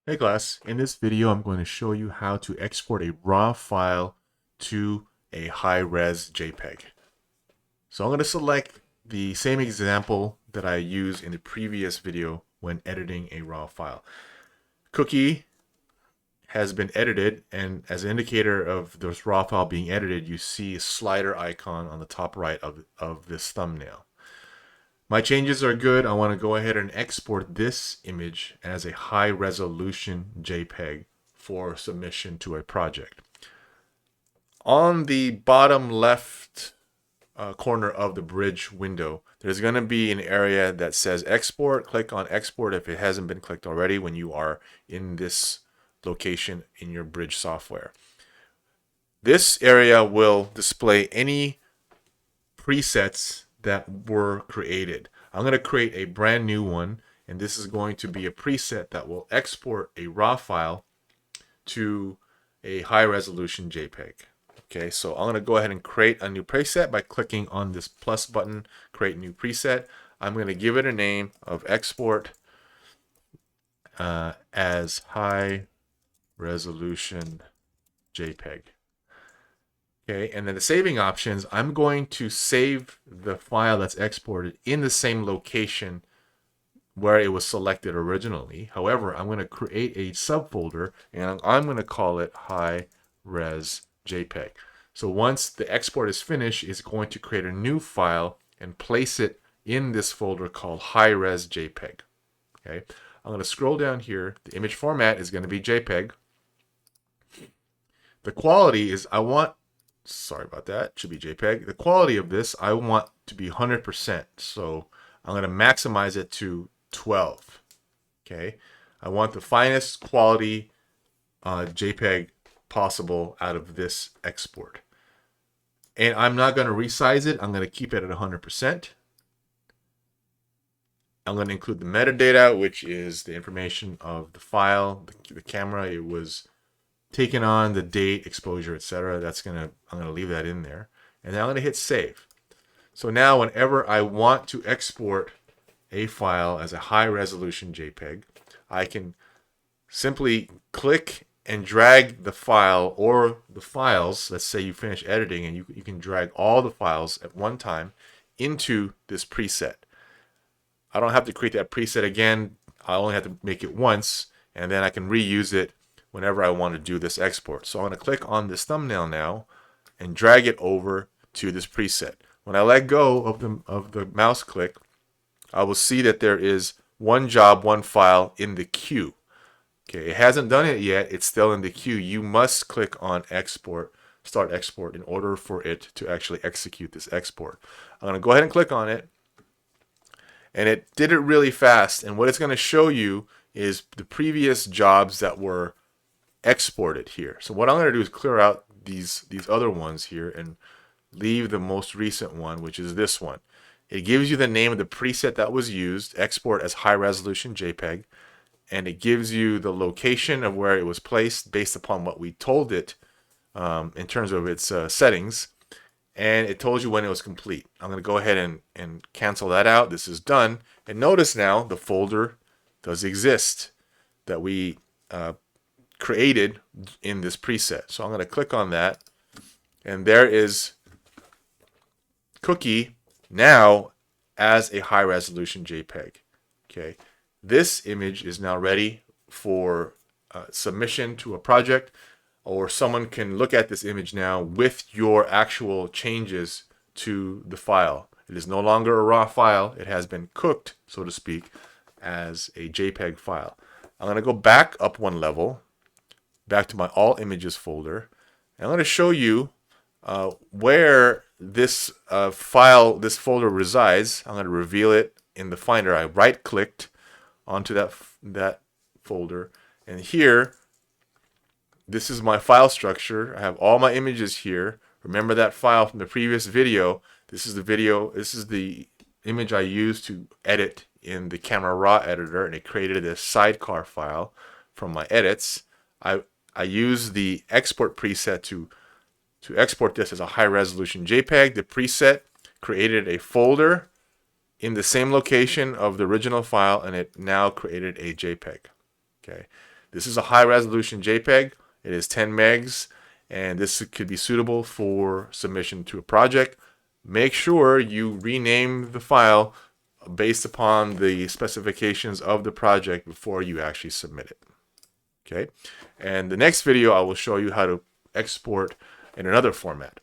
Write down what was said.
Hey class, in this video I'm going to show you how to export a raw file to a high-res JPEG. So I'm going to select the same example that I used in the previous video when editing a raw file. Cookie has been edited, and as an indicator of this raw file being edited, you see a slider icon on the top right of this thumbnail. My changes are good. I want to go ahead and export this image as a high resolution JPEG for submission to a project. On the bottom left corner of the bridge window, there's going to be an area that says export. Click on export if it hasn't been clicked already when you are in this location in your bridge software. This area will display any presets that were created. I'm going to create a brand new one, and this is going to be a preset that will export a raw file to a high resolution JPEG. Okay, so I'm going to go ahead and create a new preset by clicking on this plus button, create new preset. I'm going to give it a name of export as high resolution JPEG. Okay, and then the saving options, I'm going to save the file that's exported in the same location where it was selected originally. However, I'm going to create a subfolder and I'm going to call it high res JPEG. So once the export is finished, it's going to create a new file and place it in this folder called high res JPEG. Okay, I'm going to scroll down here. The image format is going to be JPEG. The quality is, sorry about that, it should be JPEG. The quality of this, I want to be 100%. So I'm going to maximize it to 12. Okay. I want the finest quality JPEG possible out of this export. And I'm not going to resize it. I'm going to keep it at 100%. I'm going to include the metadata, which is the information of the file, the camera it was taken on, the date, exposure, etc. I'm going to leave that in there. And then I'm going to hit save. So now whenever I want to export a file as a high resolution JPEG, I can simply click and drag the file or the files. Let's say you finish editing and you can drag all the files at one time into this preset. I don't have to create that preset again. I only have to make it once, and then I can reuse it whenever I want to do this export. So I'm going to click on this thumbnail now and drag it over to this preset. When I let go of the mouse click, I will see that there is one job, one file in the queue. Okay, it hasn't done it yet. It's still in the queue. You must click on export, start export, in order for it to actually execute this export. I'm going to go ahead and click on it. And it did it really fast. And what it's going to show you is the previous jobs that were exported here. So what I'm going to do is clear out these other ones here and leave the most recent one, which is this one. It gives you the name of the preset that was used, export as high resolution JPEG, and it gives you the location of where it was placed based upon what we told it in terms of its settings, and it told you when it was complete. I'm going to go ahead and cancel that out. This is done, and notice now the folder does exist that we created in this preset. So I'm going to click on that, and there is Cookie now as a high resolution JPEG. Okay, this image is now ready for submission to a project, or someone can look at this image now with your actual changes to the file. It is no longer a raw file. It has been cooked, so to speak, as a JPEG file. I'm going to go back up one level, back to my all images folder. And I'm going to show you where this this folder resides. I'm going to reveal it in the Finder. I right-clicked onto that folder, and here, this is my file structure. I have all my images here. Remember that file from the previous video. This is the image I used to edit in the Camera Raw editor, and it created this sidecar file from my edits. I use the export preset to export this as a high resolution JPEG. The preset created a folder in the same location of the original file, and it now created a JPEG. Okay. This is a high resolution JPEG. It is 10 megs, and this could be suitable for submission to a project. Make sure you rename the file based upon the specifications of the project before you actually submit it. Okay, and the next video I will show you how to export in another format.